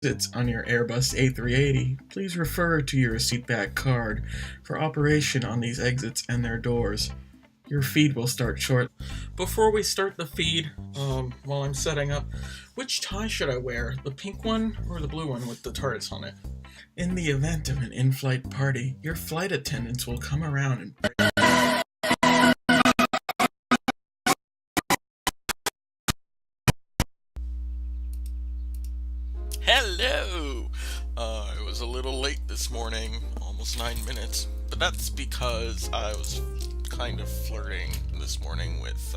exits on your Airbus A380, please refer to your seatback card for operation on these exits and their doors. Your feed will start shortly. Before we start the feed, while I'm setting up, which tie should I wear? The pink one or the blue one with the turrets on it? In the event of an in-flight party, your flight attendants will come around and Hello! I was a little late this morning, almost 9 minutes, but that's because I was kind of flirting this morning with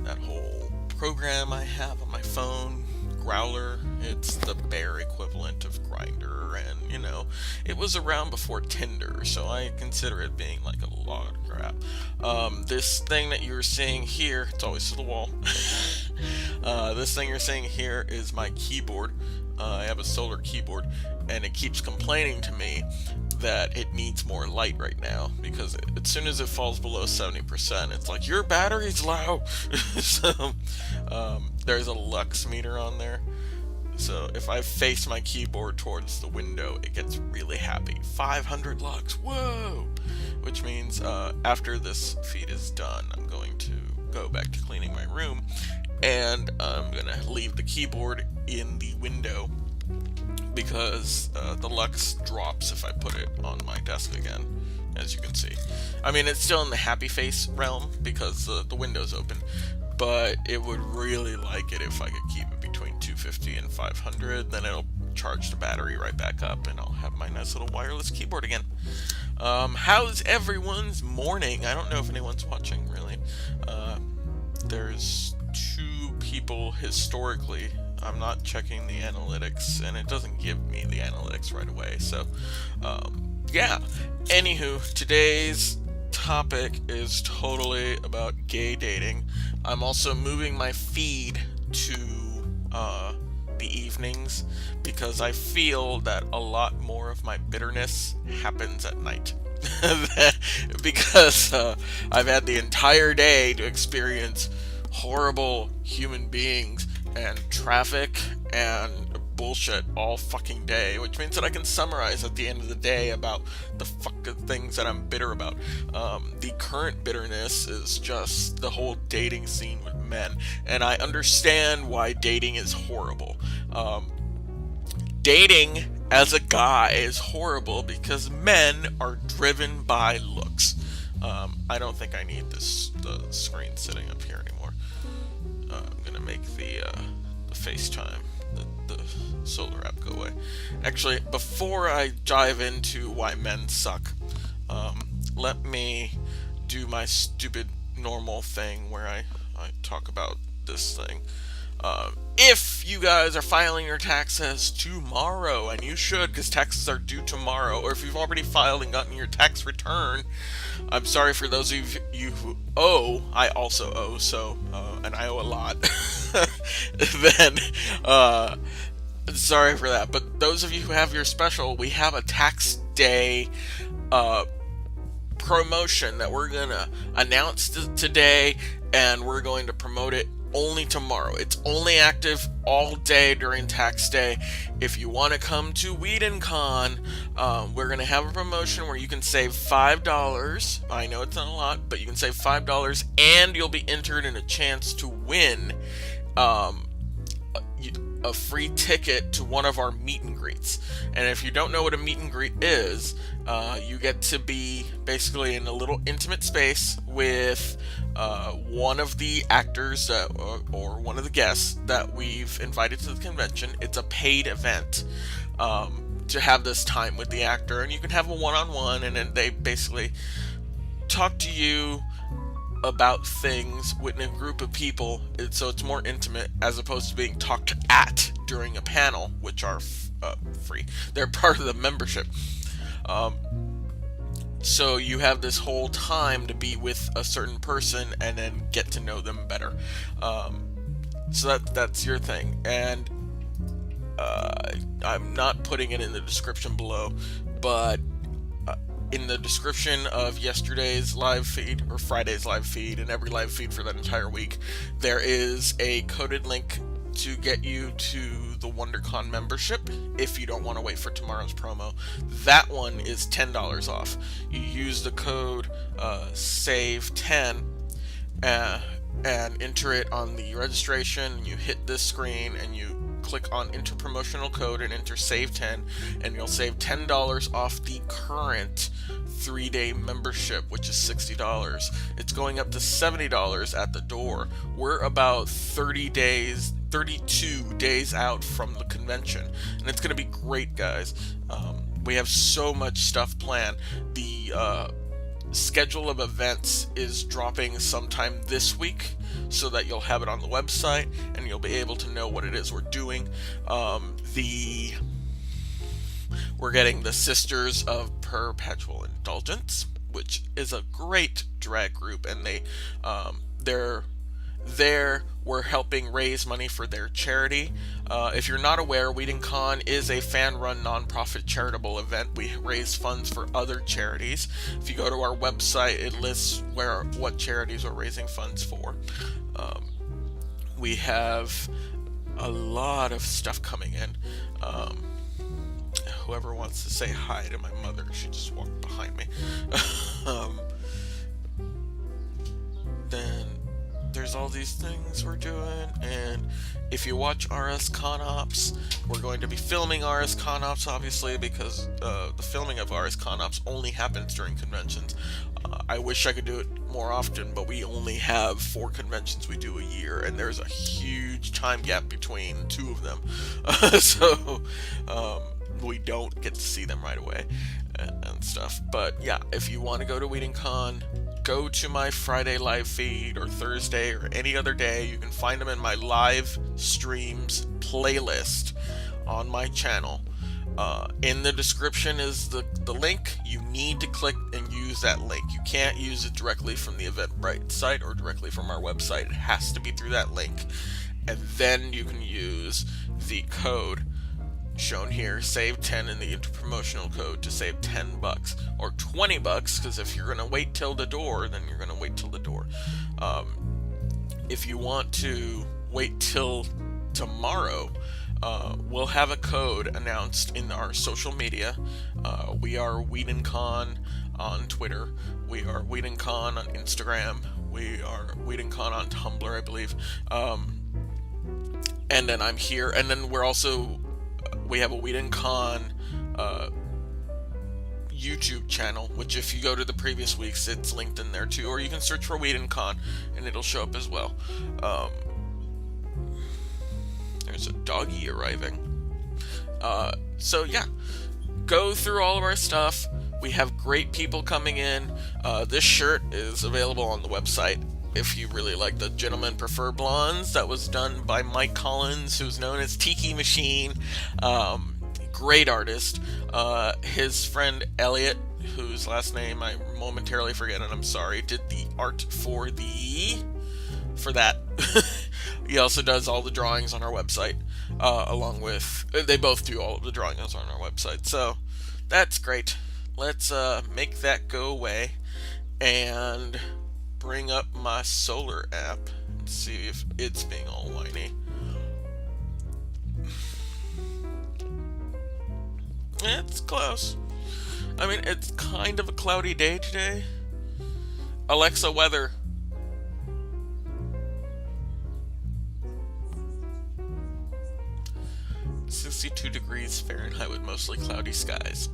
that whole program I have on my phone, Growler. It's the bear equivalent of Grindr, and it was around before Tinder, so I consider it being like a lot of crap. This thing that you're seeing here, it's always to the wall. This thing you're seeing here is my keyboard. I have a solar keyboard, and it keeps complaining to me that it needs more light right now, because as soon as it falls below 70%, it's like, your battery's low. So there's a lux meter on there, so if I face my keyboard towards the window, it gets really happy. 500 lux, whoa! Which means after this feed is done, I'm going to go back to cleaning my room, and I'm gonna leave the keyboard in the window because the lux drops if I put it on my desk again, as you can see. I mean, it's still in the happy face realm because the window's open, but it would really like it if I could keep it between 250 and 500, then it'll charge the battery right back up and I'll have my nice little wireless keyboard again. How's everyone's morning? I don't know if anyone's watching, really. There's 2 people historically. I'm not checking the analytics, and it doesn't give me the analytics right away, so yeah. Anywho, today's topic is totally about gay dating. I'm also moving my feed to the evenings because I feel that a lot more of my bitterness happens at night. Because I've had the entire day to experience horrible human beings and traffic and bullshit all fucking day, which means that I can summarize at the end of the day about the fucking things that I'm bitter about. The current bitterness is just the whole dating scene with men, and I understand why dating is horrible. Dating as a guy is horrible because men are driven by looks. I don't think I need the screen sitting up here anymore. I'm gonna make the FaceTime, the solar app, go away. Actually, before I dive into why men suck, let me do my stupid normal thing where I talk about this thing. If you guys are filing your taxes tomorrow, and you should, because taxes are due tomorrow, or if you've already filed and gotten your tax return, I'm sorry for those of you who owe. I also owe, so, and I owe a lot. Then, sorry for that. But those of you who have your special, we have a tax day promotion that we're gonna announce today, and we're going to promote it only tomorrow. It's only active all day during tax day. If you want to come to WhedonCon, we're going to have a promotion where you can save $5. I know it's not a lot, but you can save $5, and you'll be entered in a chance to win a free ticket to one of our meet and greets. And if you don't know what a meet and greet is, you get to be basically in a little intimate space with one of the actors or one of the guests that we've invited to the convention. It's a paid event to have this time with the actor, and you can have a one-on-one, and then they basically talk to you about things within a group of people, so it's more intimate as opposed to being talked at during a panel, which are free. They're part of the membership. So you have this whole time to be with a certain person and then get to know them better. So that's your thing. And I'm not putting it in the description below, but in the description of yesterday's live feed, or Friday's live feed, and every live feed for that entire week, there is a coded link to get you to the WonderCon membership if you don't want to wait for tomorrow's promo. That one is $10 off. You use the code SAVE10 and enter it on the registration. You hit this screen and you click on enter promotional code and enter SAVE10, and you'll save $10 off the current 3-day membership, which is $60. It's going up to $70 at the door. We're about 32 days out from the convention, and it's going to be great, guys. We have so much stuff planned. The schedule of events is dropping sometime this week, so that you'll have it on the website and you'll be able to know what it is we're doing. We're getting the Sisters of Perpetual Indulgence, which is a great drag group, and we're helping raise money for their charity. If you're not aware, WhedonCon is a fan-run nonprofit charitable event. We raise funds for other charities. If you go to our website, it lists what charities we're raising funds for. We have a lot of stuff coming in. Whoever wants to say hi to my mother, she just walked behind me. Then there's all these things we're doing, and if you watch RS ConOps, we're going to be filming RS ConOps, obviously, because the filming of RS ConOps only happens during conventions. I wish I could do it more often, but we only have 4 conventions we do a year, and there's a huge time gap between 2 of them. So we don't get to see them right away and stuff. But yeah, if you want to go to WhedonCon, go to my Friday live feed or Thursday or any other day. You can find them in my live streams playlist on my channel. In the description is the link. You need to click and use that link. You can't use it directly from the Eventbrite site or directly from our website. It has to be through that link. And then you can use the code shown here, SAVE10, in the interpromotional code to save $10 or $20, because if you're going to wait till the door, then you're going to wait till the door. If you want to wait till tomorrow, we'll have a code announced in our social media. We are WhedonCon on Twitter. We are WhedonCon on Instagram. We are WhedonCon on Tumblr, I believe. And then I'm here. And then we have a WhedonCon YouTube channel, which if you go to the previous weeks, it's linked in there too. Or you can search for WhedonCon, and it'll show up as well. There's a doggy arriving. So yeah, go through all of our stuff. We have great people coming in. This shirt is available on the website if you really like the Gentlemen Prefer Blondes. That was done by Mike Collins, who's known as Tiki Machine. Great artist. His friend Elliot, whose last name I momentarily forget, and I'm sorry, did the art for that. He also does all the drawings on our website, along with, they both do all of the drawings on our website, so that's great. Let's make that go away and bring up my solar app and see if it's being all whiny. It's close. I mean, it's kind of a cloudy day today. Alexa, weather. (62°F) with mostly cloudy skies.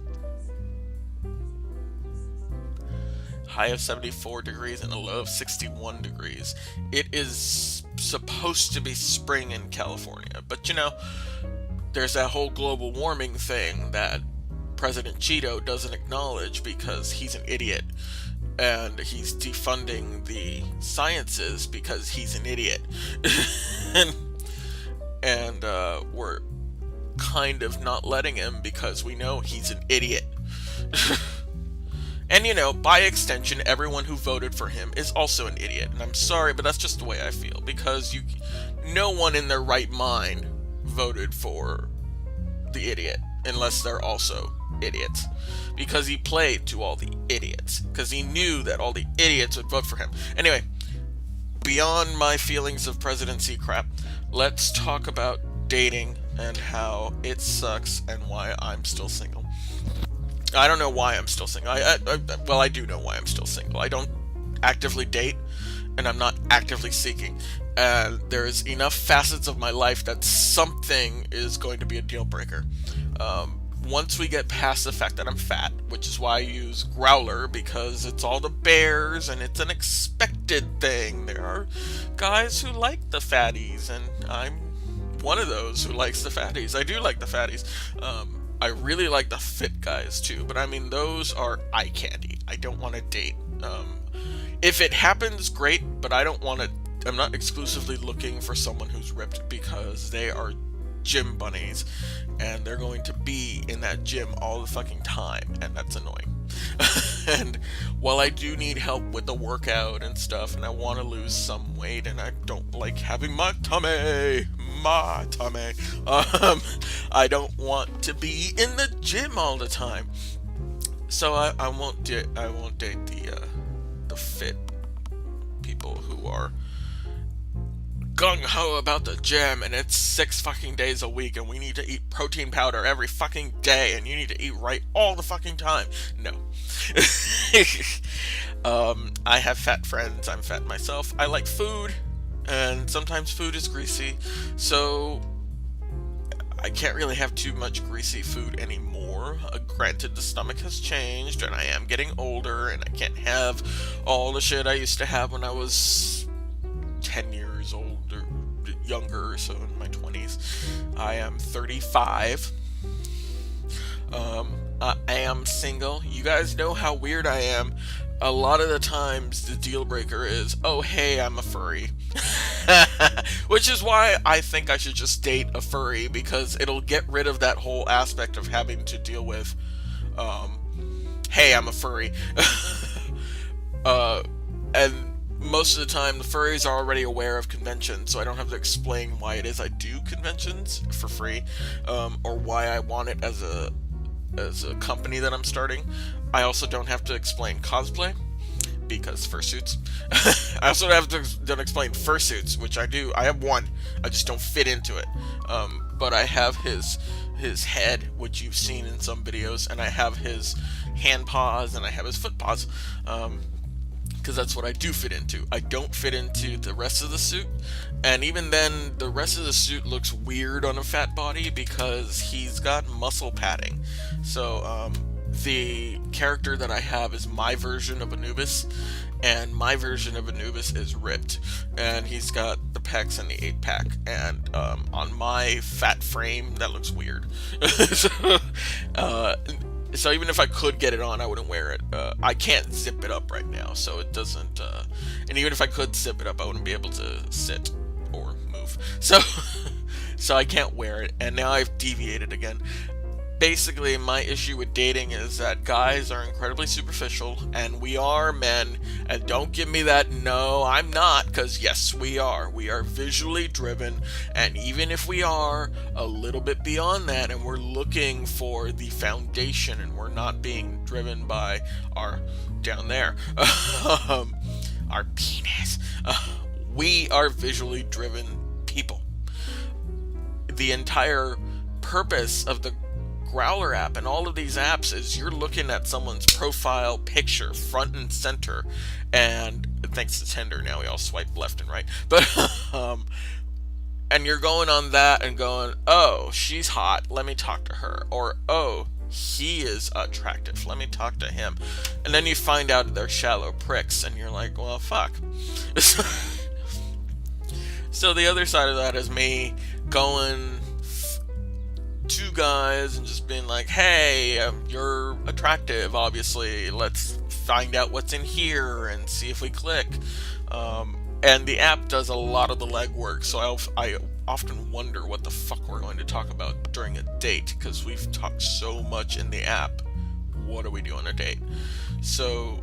High of 74 degrees and a low of 61 degrees. It is supposed to be spring in California, but you know, there's that whole global warming thing that President Cheeto doesn't acknowledge because he's an idiot, and he's defunding the sciences because he's an idiot. and we're kind of not letting him because we know he's an idiot. And you know, by extension, everyone who voted for him is also an idiot. And I'm sorry, but that's just the way I feel, because no one in their right mind voted for the idiot unless they're also idiots, because he played to all the idiots, because he knew that all the idiots would vote for him. Anyway, beyond my feelings of presidency crap, let's talk about dating and how it sucks and why I'm still single. I don't know why I'm still single. Well, I do know why I'm still single. I don't actively date, and I'm not actively seeking. And there's enough facets of my life that something is going to be a deal breaker. Once we get past the fact that I'm fat, which is why I use growler, because it's all the bears and it's an expected thing. There are guys who like the fatties, and I'm one of those who likes the fatties. I do like the fatties. I really like the fit guys too, but I mean, those are eye candy. I don't want to date. If it happens, great, but I don't want to. I'm not exclusively looking for someone who's ripped, because they are gym bunnies and they're going to be in that gym all the fucking time, and that's annoying. And while I do need help with the workout and stuff, and I want to lose some weight, and I don't like having my tummy, I don't want to be in the gym all the time. So I won't date the fit people who are gung-ho about the gym, and it's 6 fucking days a week, and we need to eat protein powder every fucking day, and you need to eat right all the fucking time. No. I have fat friends. I'm fat myself. I like food, and sometimes food is greasy, so I can't really have too much greasy food anymore. Granted, the stomach has changed, and I am getting older, and I can't have all the shit I used to have when I was 10 years old or younger, so in my 20s. I am 35. I am single. You guys know how weird I am. A lot of the times the deal breaker is, oh hey, I'm a furry. Which is why I think I should just date a furry, because it'll get rid of that whole aspect of having to deal with, hey, I'm a furry. And most of the time the furries are already aware of conventions, so I don't have to explain why it is I do conventions for free, or why I want it as a company that I'm starting. I also don't have to explain cosplay, because fursuits. I also don't explain fursuits, which I do. I have one. I just don't fit into it. But I have his head, which you've seen in some videos, and I have his hand paws, and I have his foot paws. Because that's what I do fit into. I don't fit into the rest of the suit, and even then, the rest of the suit looks weird on a fat body because he's got muscle padding. So, the character that I have is my version of Anubis, and my version of Anubis is ripped, and he's got the pecs and the 8-pack, and on my fat frame, that looks weird. So even if I could get it on, I wouldn't wear it. I can't zip it up right now, so it doesn't, and even if I could zip it up, I wouldn't be able to sit or move. So, so I can't wear it, and now I've deviated again. Basically, my issue with dating is that guys are incredibly superficial, and we are men, and don't give me that, no, I'm not, because yes, we are. We are visually driven, and even if we are a little bit beyond that, and we're looking for the foundation, and we're not being driven by our, down there, our penis, we are visually driven people. The entire purpose of the Growler app and all of these apps is you're looking at someone's profile picture front and center, and thanks to Tinder now we all swipe left and right, but and you're going on that and going, oh, she's hot, let me talk to her, or oh, he is attractive, let me talk to him, and then you find out they're shallow pricks, and you're like, well, fuck. So the other side of that is me going to guys and just being like, hey, you're attractive, obviously, let's find out what's in here and see if we click. And the app does a lot of the legwork, so I often wonder what the fuck we're going to talk about during a date, because we've talked so much in the app. What do we do on a date? So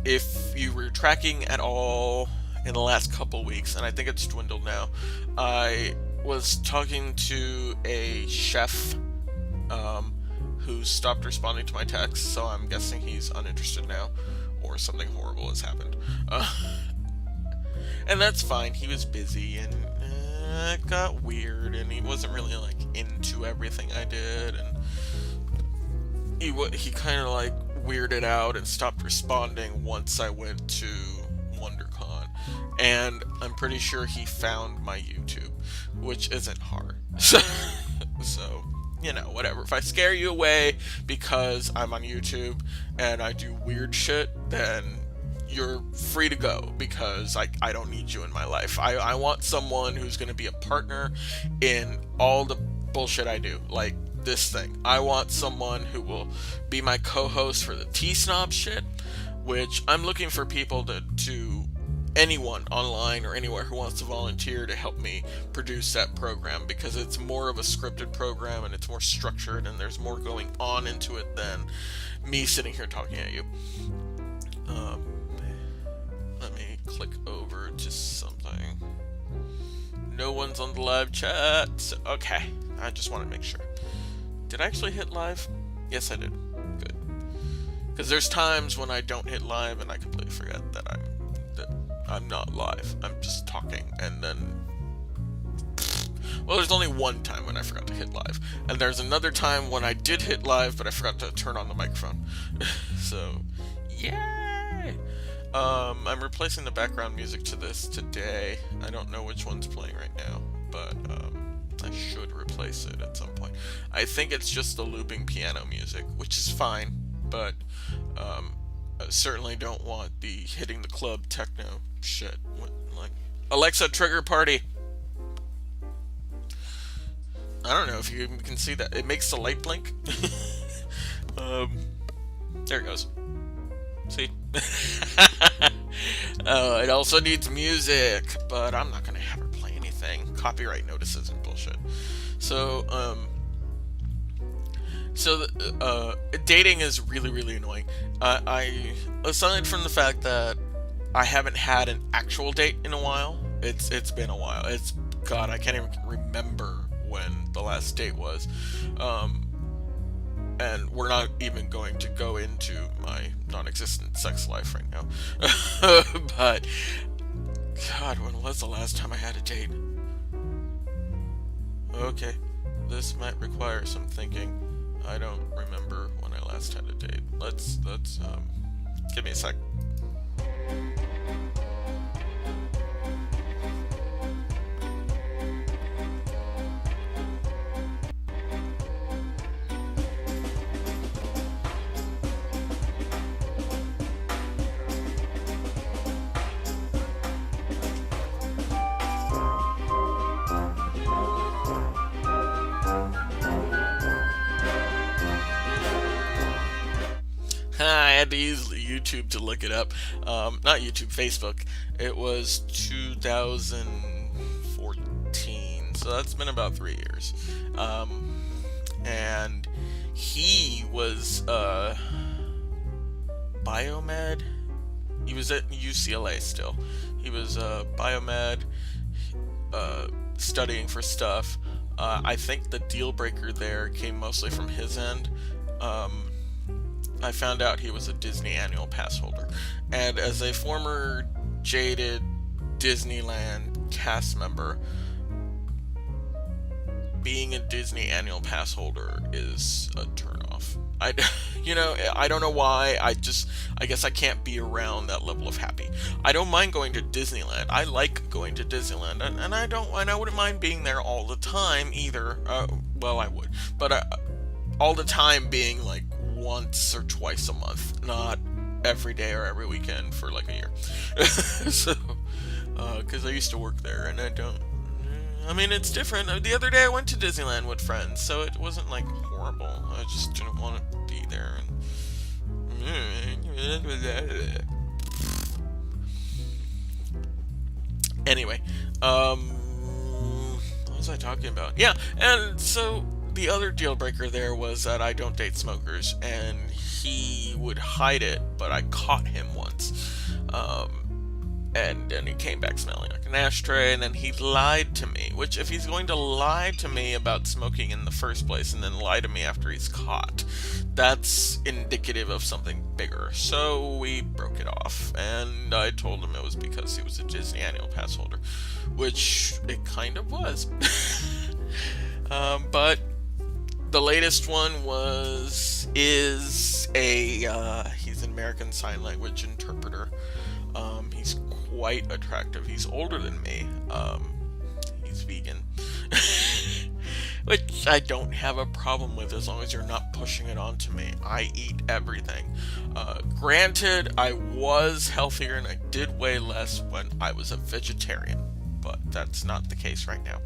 if you were tracking at all in the last couple weeks, and I think it's dwindled now, I was talking to a chef who stopped responding to my texts, so I'm guessing he's uninterested now, or something horrible has happened. and that's fine. He was busy, and it got weird, and he wasn't really like into everything I did, and he kind of like weirded out and stopped responding once I went to WonderCon, and I'm pretty sure he found my YouTube, which isn't hard. So, you know, whatever. If I scare you away because I'm on YouTube and I do weird shit, then you're free to go, because I don't need you in my life. I want someone who's going to be a partner in all the bullshit I do, like this thing. I want someone who will be my co-host for the T-Snob shit, which I'm looking for people to anyone online or anywhere who wants to volunteer to help me produce that program, because it's more of a scripted program and it's more structured and there's more going on into it than me sitting here talking at you. Let me click over to something. No one's on the live chat. So, okay, I just want to make sure. Did I actually hit live? Yes, I did. Good. Because there's times when I don't hit live and I completely forget that I'm not live. I'm just talking, and then... Well, there's only one time when I forgot to hit live. And there's another time when I did hit live, but I forgot to turn on the microphone. So, yay! I'm replacing the background music to this today. I don't know which one's playing right now, but I should replace it at some point. I think it's just the looping piano music, which is fine, but I certainly don't want the hitting the club techno shit. Like, Alexa, trigger party. I don't know if you can see that. It makes the light blink. There it goes. See? It also needs music, but I'm not gonna have her play anything. Copyright notices and bullshit. So, dating is really, really annoying. Aside from the fact that I haven't had an actual date in a while, it's been a while. God, I can't even remember when the last date was. And we're not even going to go into my non-existent sex life right now. But, God, when was the last time I had a date? Okay, this might require some thinking. I don't remember when I last had a date. Let's give me a sec. I had to use YouTube to look it up. Not YouTube, Facebook. It was 2014, so that's been about 3 years. And he was biomed. He was at UCLA still. He was biomed, studying for stuff. I think the deal breaker there came mostly from his end. I found out he was a Disney annual pass holder, and as a former jaded Disneyland cast member, being a Disney annual pass holder is a turnoff. I don't know why. I guess I can't be around that level of happy. I don't mind going to Disneyland. I like going to Disneyland, and I wouldn't mind being there all the time either. Well, I would, but all the time being like once or twice a month, not every day or every weekend for like a year. So, because I used to work there, and I mean, it's different. The other day I went to Disneyland with friends, so it wasn't like horrible. I just didn't want to be there. Anyway, what was I talking about? Yeah, and so the other deal breaker there was that I don't date smokers, and he would hide it, but I caught him once. And then he came back smelling like an ashtray, and then he lied to me. Which, if he's going to lie to me about smoking in the first place and then lie to me after he's caught, that's indicative of something bigger. So we broke it off, and I told him it was because he was a Disney annual pass holder, which it kind of was. But the latest one is he's an American Sign Language interpreter. He's quite attractive. He's older than me. He's vegan. Which I don't have a problem with as long as you're not pushing it onto me. I eat everything. Granted, I was healthier and I did weigh less when I was a vegetarian, but that's not the case right now.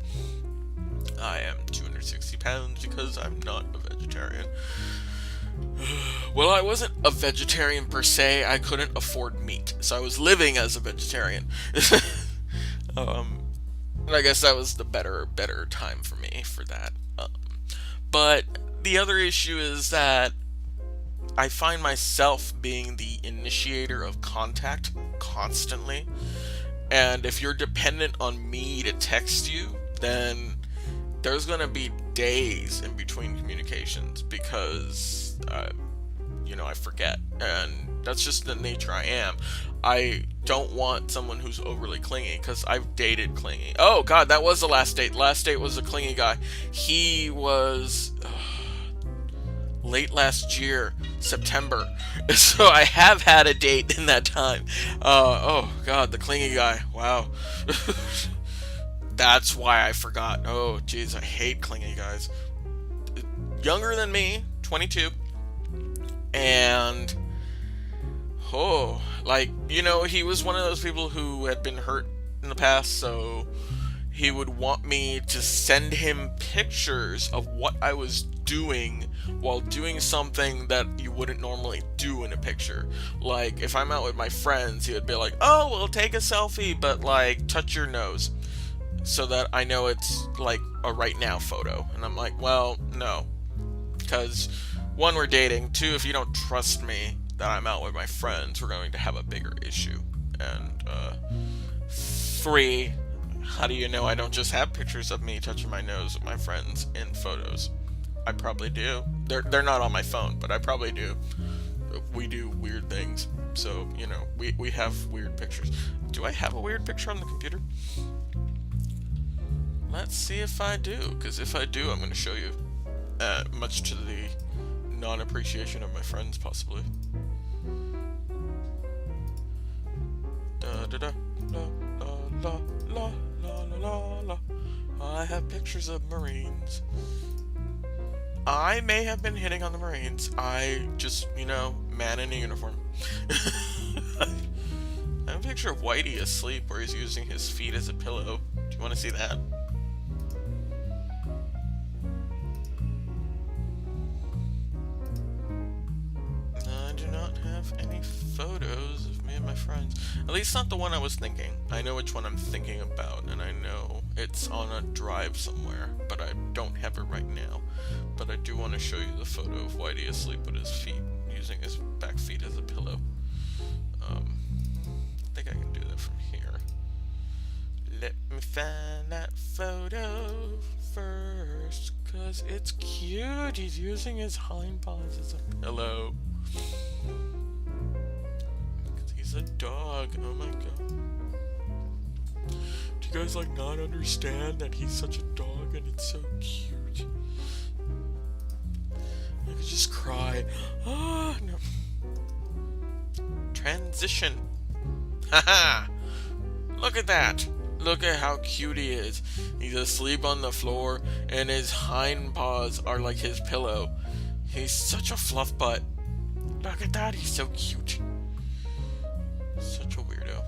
I am 260 pounds because I'm not a vegetarian. Well, I wasn't a vegetarian per se. I couldn't afford meat, so I was living as a vegetarian. I guess that was the better time for me for that. But the other issue is that I find myself being the initiator of contact constantly, and if you're dependent on me to text you, then there's gonna be days in between communications because I forget, and that's just the nature I am. I don't want someone who's overly clingy, because I've dated clingy. Oh god, that was the last date. Last date was a clingy guy. He was late last year, September. So I have had a date in that time. Oh god, the clingy guy. Wow. That's why I forgot. Oh jeez, I hate clingy guys. Younger than me, 22. And he was one of those people who had been hurt in the past, so he would want me to send him pictures of what I was doing while doing something that you wouldn't normally do in a picture. Like, if I'm out with my friends, he would be like, oh, well, take a selfie, but, touch your nose, so that I know it's, a right now photo. And I'm like, well, no. Because, one, we're dating. Two, if you don't trust me that I'm out with my friends, we're going to have a bigger issue. And, three, how do you know I don't just have pictures of me touching my nose with my friends in photos? I probably do. They're not on my phone, but I probably do. We do weird things. So, we have weird pictures. Do I have a weird picture on the computer? Let's see if I do, because if I do, I'm going to show you. Much to the non-appreciation of my friends, possibly. Da da da la la la la la la. I have pictures of Marines. I may have been hitting on the Marines. I just, man in a uniform. I have a picture of Whitey asleep where he's using his feet as a pillow. Do you want to see that? Any photos of me and my friends. At least not the one I was thinking. I know which one I'm thinking about, and I know it's on a drive somewhere, but I don't have it right now. But I do want to show you the photo of Whitey asleep with his feet, using his back feet as a pillow. I think I can do that from here. Let me find that photo first, cause it's cute. He's using his hind paws as a pillow. He's a dog. Oh my god. Do you guys not understand that he's such a dog and it's so cute? I could just cry. Ah, no. Transition. Haha. Look at that. Look at how cute he is. He's asleep on the floor and his hind paws are like his pillow. He's such a fluff butt. Look at that, he's so cute. Such a weirdo.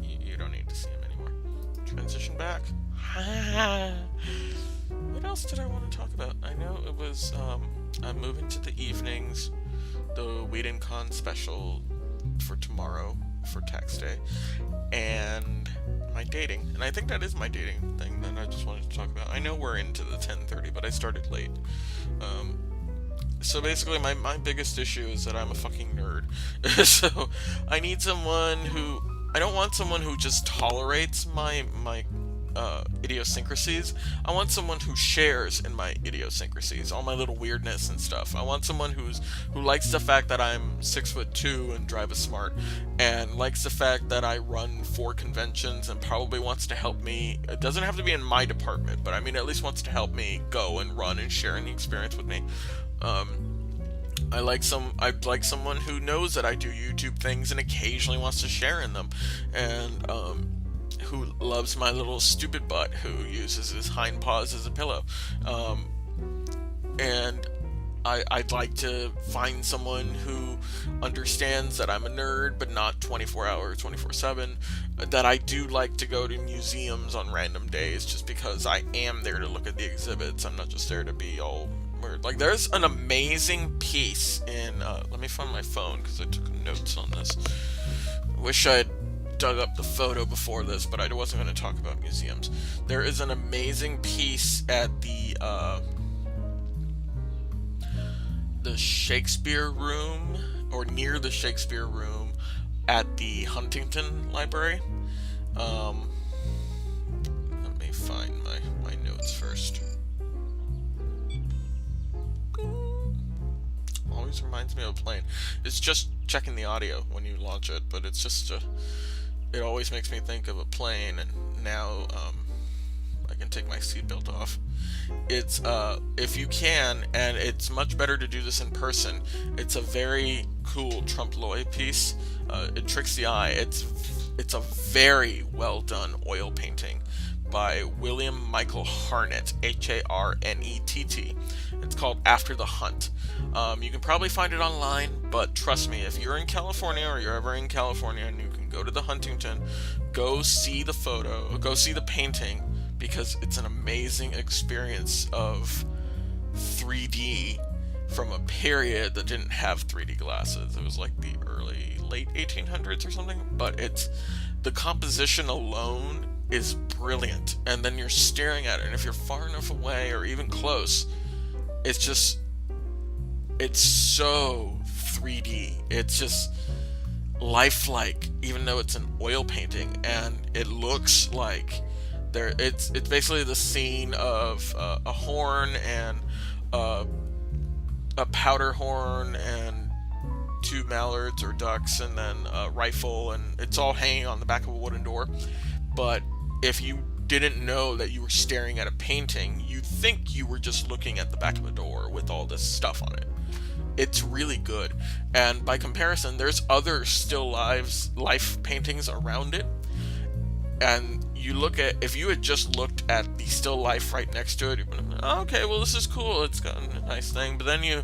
You don't need to see him anymore. Transition back. What else did I want to talk about? I know it was, I'm moving to the evenings, the Weed and Con special for tomorrow, for tax day, and my dating. And I think that is my dating thing that I just wanted to talk about. I know we're into the 10:30, but I started late. So basically, my biggest issue is that I'm a fucking nerd. So I need someone who, I don't want someone who just tolerates my idiosyncrasies. I want someone who shares in my idiosyncrasies, all my little weirdness and stuff. I want someone who likes the fact that I'm 6'2" and drive a smart, and likes the fact that I run 4 conventions and probably wants to help me. It doesn't have to be in my department, but I mean at least wants to help me go and run and share the experience with me. I'd like someone who knows that I do YouTube things and occasionally wants to share in them, and who loves my little stupid butt, who uses his hind paws as a pillow. And I'd like to find someone who understands that I'm a nerd, but not 24 hours, 24/7. That I do like to go to museums on random days, just because I am there to look at the exhibits. I'm not just there to be all weird. Like, there's an amazing piece in, let me find my phone, because I took notes on this. Wish I'd dug up the photo before this, but I wasn't going to talk about museums. There is an amazing piece at the Shakespeare Room, or near the Shakespeare Room, at the Huntington Library. Let me find my notes first. Always reminds me of a plane. It's just checking the audio when you launch it, but it's just it always makes me think of a plane, and now I can take my seatbelt off. It's if you can, and it's much better to do this in person. It's a very cool trompe-l'oeil piece. It tricks the eye. It's a very well done oil painting by William Michael Harnett, Harnett. It's called After the Hunt. You can probably find it online, but trust me, if you're in California, or you're ever in California and you can go to the Huntington, go see the photo, go see the painting, because it's an amazing experience of 3D from a period that didn't have 3D glasses. It was like the late 1800s or something, but the composition alone is brilliant, and then you're staring at it, and if you're far enough away or even close, it's so 3D. It's just lifelike, even though it's an oil painting, and it looks like it's basically the scene of a horn and a powder horn and 2 mallards or ducks, and then a rifle, and it's all hanging on the back of a wooden door. But if you didn't know that you were staring at a painting, you'd think you were just looking at the back of a door with all this stuff on it. It's really good. And by comparison, there's other still life paintings around it. And you look at, if you had just looked at the still life right next to it, you'd be like, oh, okay, well, this is cool, it's got a nice thing. But then you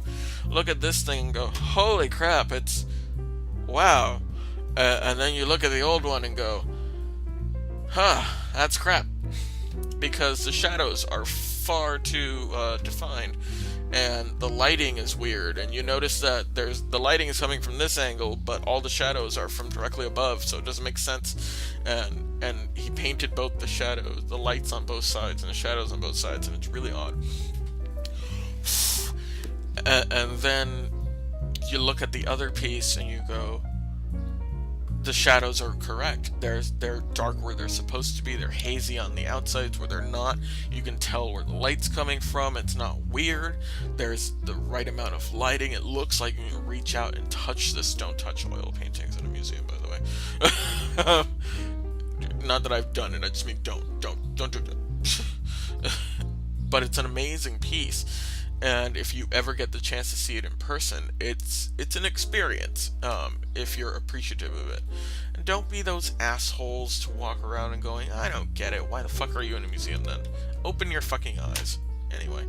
look at this thing and go, holy crap, it's wow. And then you look at the old one and go, that's crap. Because the shadows are far too defined, and the lighting is weird, and you notice that the lighting is coming from this angle, but all the shadows are from directly above, so it doesn't make sense. And he painted both the lights on both sides and the shadows on both sides, and it's really odd. And then you look at the other piece and you go, the shadows are correct. They're dark where they're supposed to be. They're hazy on the outsides where they're not. You can tell where the light's coming from. It's not weird. There's the right amount of lighting. It looks like you can reach out and touch this. Don't touch oil paintings in a museum, by the way. Not that I've done it. I just mean don't do that. But it's an amazing piece. And if you ever get the chance to see it in person, it's an experience, if you're appreciative of it. And don't be those assholes to walk around and going, I don't get it, why the fuck are you in a museum then? Open your fucking eyes. Anyway,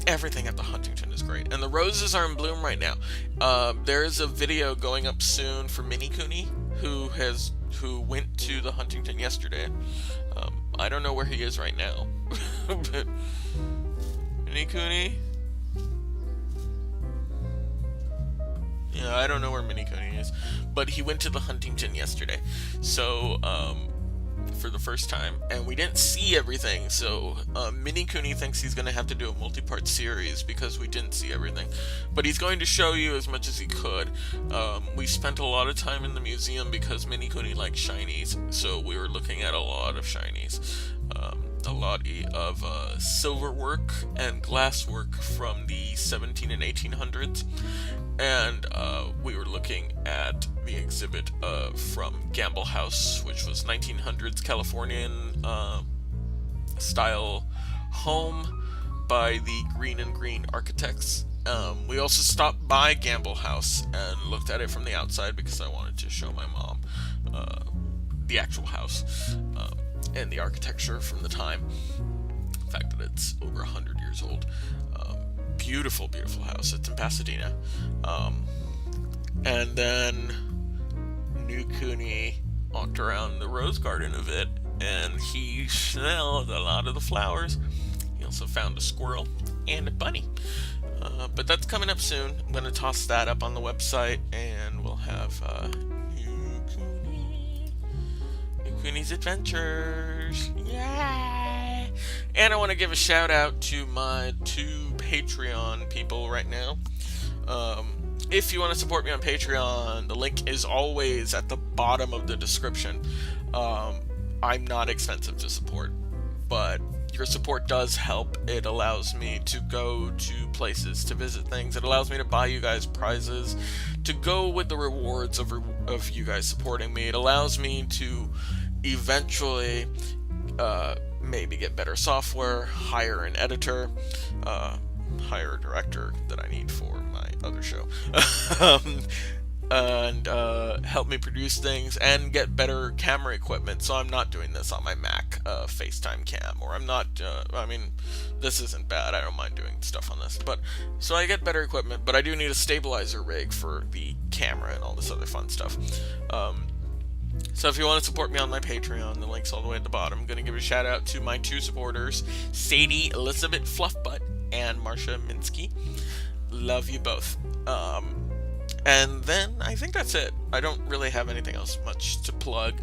everything at the Huntington is great. And the roses are in bloom right now. There's a video going up soon for Mini Cooney, who went to the Huntington yesterday. I don't know where he is right now. But Mini Cooney? Yeah, I don't know where Mini Cooney is. But he went to the Huntington yesterday. So, for the first time, and we didn't see everything. So Mini Cooney thinks he's going to have to do a multi-part series because we didn't see everything. But he's going to show you as much as he could. We spent a lot of time in the museum because Mini Cooney likes shinies, so we were looking at a lot of shinies. A lot of silver work and glass work from the 17 and 1800s, and we were looking at the exhibit from Gamble House, which was 1900s Californian style home by the Green and Green architects. We also stopped by Gamble House and looked at it from the outside because I wanted to show my mom the actual house and the architecture from the time. The fact that it's over 100 years old. Beautiful, beautiful house. It's in Pasadena. And then New Cooney walked around the rose garden a bit, and he smelled a lot of the flowers. He also found a squirrel and a bunny. But that's coming up soon. I'm going to toss that up on the website, and we'll have New Cooney's Adventures. Yay! And I want to give a shout out to my 2 Patreon people right now. If you want to support me on Patreon, the link is always at the bottom of the description. I'm not expensive to support, but your support does help. It allows me to go to places, to visit things. It allows me to buy you guys prizes, to go with the rewards of you guys supporting me. It allows me to eventually maybe get better software, hire an editor, hire a director that I need for my other show, and help me produce things and get better camera equipment. So I'm not doing this on my Mac FaceTime cam, or I'm not, this isn't bad. I don't mind doing stuff on this, but so I get better equipment, but I do need a stabilizer rig for the camera and all this other fun stuff. So if you want to support me on my Patreon, the link's all the way at the bottom. I'm going to give a shout out to my 2 supporters, Sadie Elizabeth Fluffbutt and Marsha Minsky. Love you both. And then I think that's it. I don't really have anything else much to plug.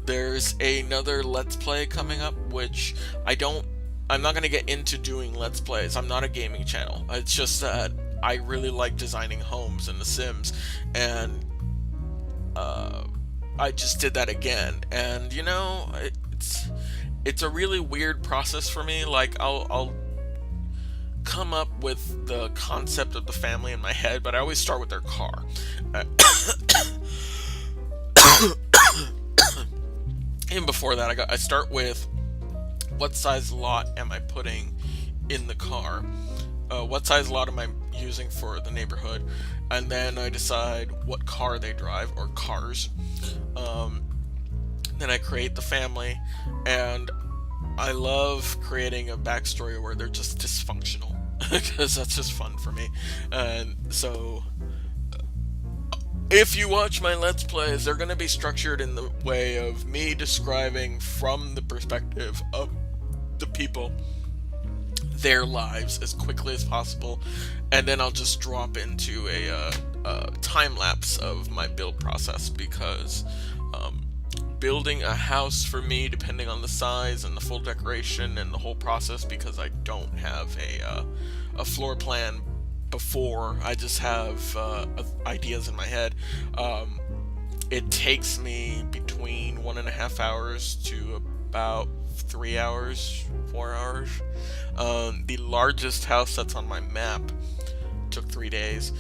There's another Let's Play coming up, which I'm not going to get into doing Let's Plays. I'm not a gaming channel. It's just that I really like designing homes in The Sims, and I just did that again. And it's a really weird process for me. Like I'll come up with the concept of the family in my head, but I always start with their car. And before that, I start with what size lot am I putting in the car? What size lot am I using for the neighborhood? And then I decide what car they drive, or cars. Then I create the family, and I love creating a backstory where they're just dysfunctional, because that's just fun for me. And so, if you watch my Let's Plays, they're going to be structured in the way of me describing from the perspective of the people their lives as quickly as possible, and then I'll just drop into a time lapse of my build process, because building a house for me, depending on the size and the full decoration and the whole process, because I don't have a floor plan before, I just have ideas in my head. It takes me between 1.5 hours to about 3 hours, 4 hours. The largest house that's on my map took 3 days.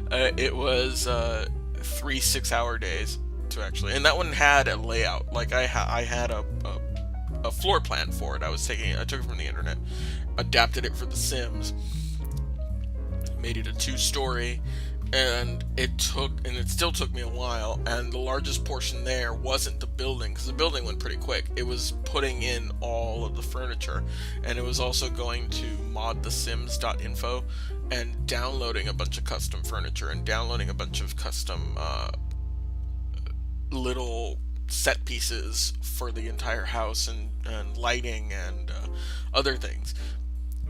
It was 3 6-hour days to actually, and that one had a layout. Like I had a floor plan for it. I took it from the internet, adapted it for The Sims, made it a 2-story, and it still took me a while. And the largest portion there wasn't the building, because the building went pretty quick. It was putting in all of the furniture, and it was also going to modthesims.info and downloading a bunch of custom furniture and downloading a bunch of custom little set pieces for the entire house, and lighting and other things,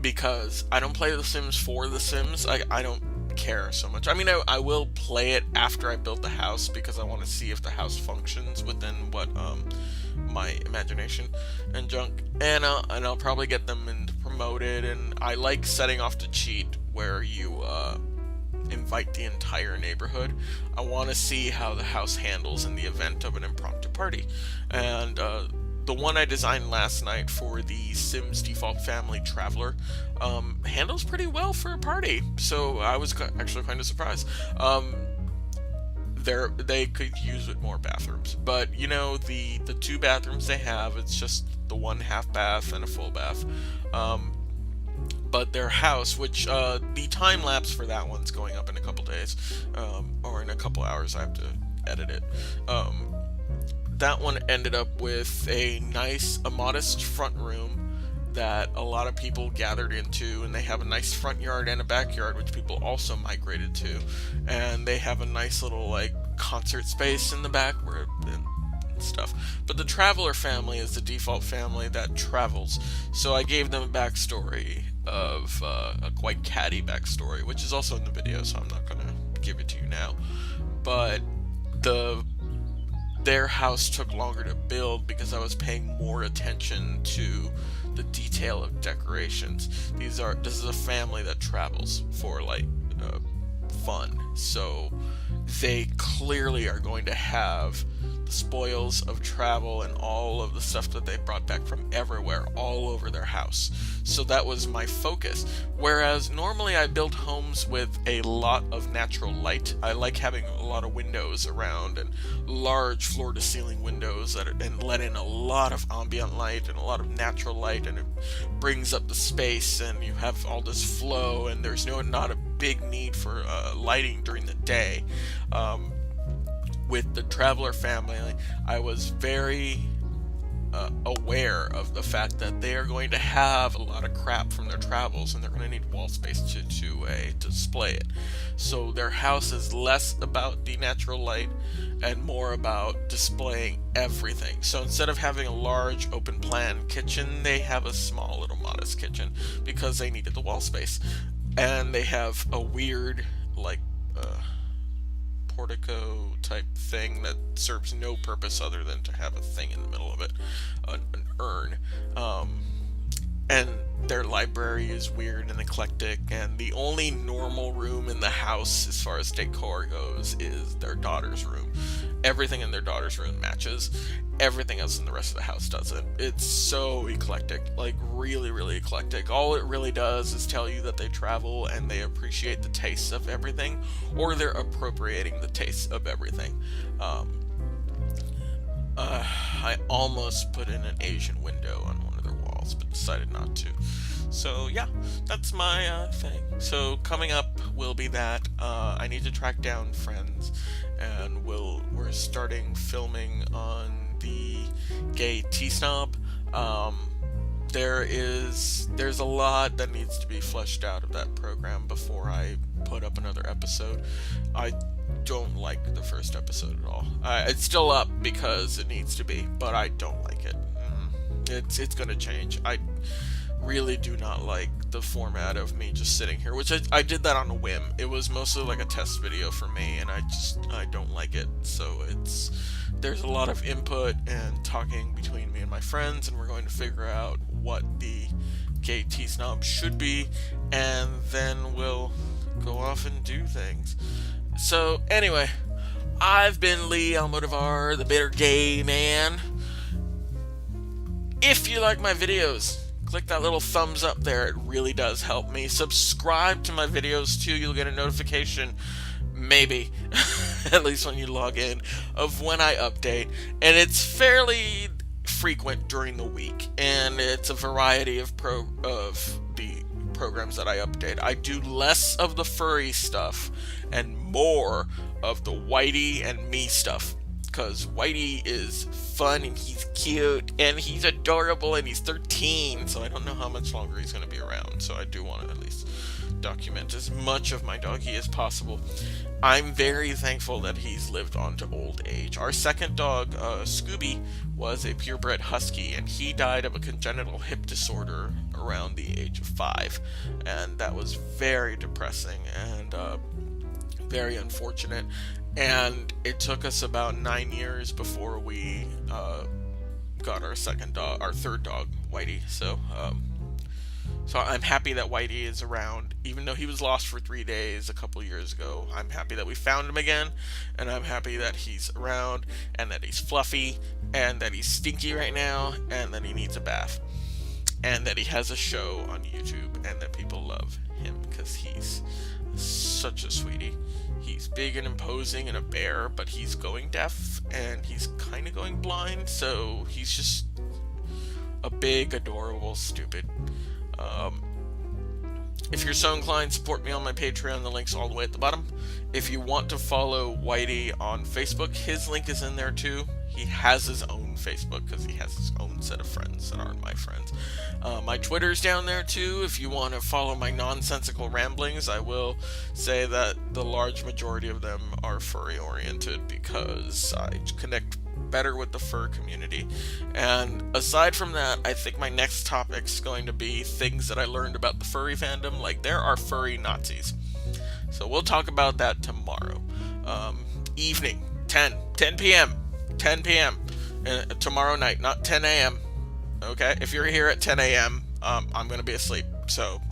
because I don't play The Sims for The Sims. I don't care so much. I mean, I will play it after I built the house, because I want to see if the house functions within what my imagination and junk, and I'll probably get them into promoted. And I like setting off the cheat where you invite the entire neighborhood. I want to see how the house handles in the event of an impromptu party. And the one I designed last night for the Sims Default Family Traveler handles pretty well for a party, so I was actually kind of surprised. They could use it more bathrooms, but you know, the 2 bathrooms they have, it's just the 1 half bath and a full bath. But their house, which the time lapse for that one's going up in a couple days, or in a couple hours. I have to edit it. That one ended up with a modest front room that a lot of people gathered into, and they have a nice front yard and a backyard, which people also migrated to, and they have a nice little like concert space in the back where and stuff. But the Traveler family is the default family that travels, so I gave them a backstory of a quite catty backstory, which is also in the video, so I'm not gonna give it to you now. But their house took longer to build because I was paying more attention to the detail of decorations. This is a family that travels for like fun, so they clearly are going to have the spoils of travel and all of the stuff that they brought back from everywhere all over their house. So that was my focus. Whereas normally I build homes with a lot of natural light. I like having a lot of windows around and large floor-to-ceiling windows and let in a lot of ambient light and a lot of natural light, and it brings up the space, and you have all this flow, and there's not a big need for lighting during the day. With the Traveler family, I was very aware of the fact that they are going to have a lot of crap from their travels, and they're going to need wall space to display it. So their house is less about the natural light and more about displaying everything. So instead of having a large open plan kitchen, they have a small little modest kitchen because they needed the wall space. And they have a weird portico type thing that serves no purpose other than to have a thing in the middle of it, an urn. And their library is weird and eclectic, and the only normal room in the house as far as decor goes is their daughter's room. Everything in their daughter's room matches. Everything else in the rest of the house doesn't. It's so eclectic, like really, really eclectic. All it really does is tell you that they travel and they appreciate the tastes of everything, or they're appropriating the tastes of everything. I almost put in an Asian window on one of their walls, but decided not to. So yeah, that's my thing. So coming up will be that I need to track down friends, and we're starting filming on the gay T-Snob. There's a lot that needs to be fleshed out of that program before I put up another episode. I don't like the first episode at all. It's still up because it needs to be, but I don't like it. It's gonna change. I really do not like the format of me just sitting here, which I did that on a whim. It was mostly like a test video for me, and I don't like it. So there's a lot of input and talking between me and my friends, and we're going to figure out what the gay T-Snob should be, and then we'll go off and do things. So anyway, I've been Lee Almodovar, the bitter gay man. If you like my videos, click that little thumbs up there. It really does help me. Subscribe to my videos too. You'll get a notification, maybe, at least when you log in, of when I update. And it's fairly frequent during the week, and it's a variety of the programs that I update. I do less of the furry stuff and more of the Whitey and me stuff, because Whitey is fun and he's cute and he's adorable and he's 13, so I don't know how much longer he's going to be around, so I do want to at least document as much of my doggy as possible. I'm very thankful that he's lived on to old age. Our second dog, Scooby, was a purebred husky, and he died of a congenital hip disorder around the age of 5, and that was very depressing and very unfortunate. And it took us about 9 years before we got our third dog, Whitey. So I'm happy that Whitey is around, even though he was lost for 3 days a couple years ago. I'm happy that we found him again, and I'm happy that he's around, and that he's fluffy, and that he's stinky right now, and that he needs a bath, and that he has a show on YouTube, and that people love him because he's such a sweetie. He's big and imposing and a bear, but he's going deaf, and he's kind of going blind, so he's just a big, adorable, stupid. If you're so inclined, support me on my Patreon. The link's all the way at the bottom. If you want to follow Whitey on Facebook, his link is in there too. He has his own Facebook because he has his own set of friends that aren't my friends. My Twitter's down there too. If you want to follow my nonsensical ramblings, I will say that the large majority of them are furry oriented because I connect better with the fur community. And aside from that, I think my next topic's going to be things that I learned about the furry fandom. Like, there are furry Nazis. So we'll talk about that tomorrow. Evening, 10 p.m. Tomorrow night, not 10 a.m. Okay? If you're here at 10 a.m., I'm going to be asleep. So,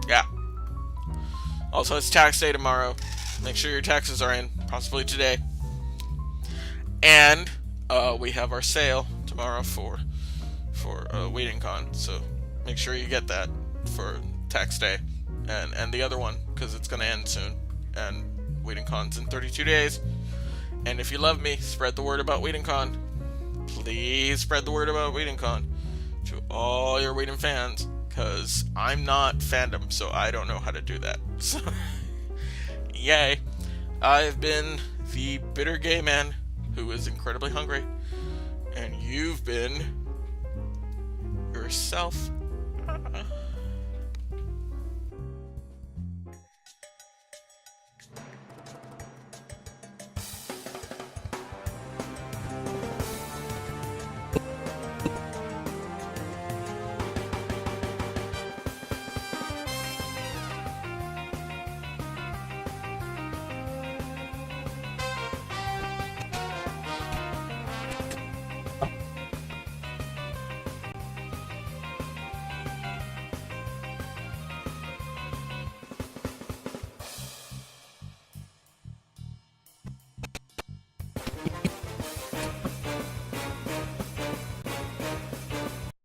yeah. Also, it's tax day tomorrow. Make sure your taxes are in, possibly today. And we have our sale tomorrow for WeedingCon, so make sure you get that for tax day, and the other one, because it's going to end soon, and WeedingCon's in 32 days. And if you love me, spread the word about WeedingCon. Please spread the word about WeedingCon to all your Weeding fans, because I'm not fandom, so I don't know how to do that. So, yay. I've been the bitter gay man who is incredibly hungry, and you've been yourself.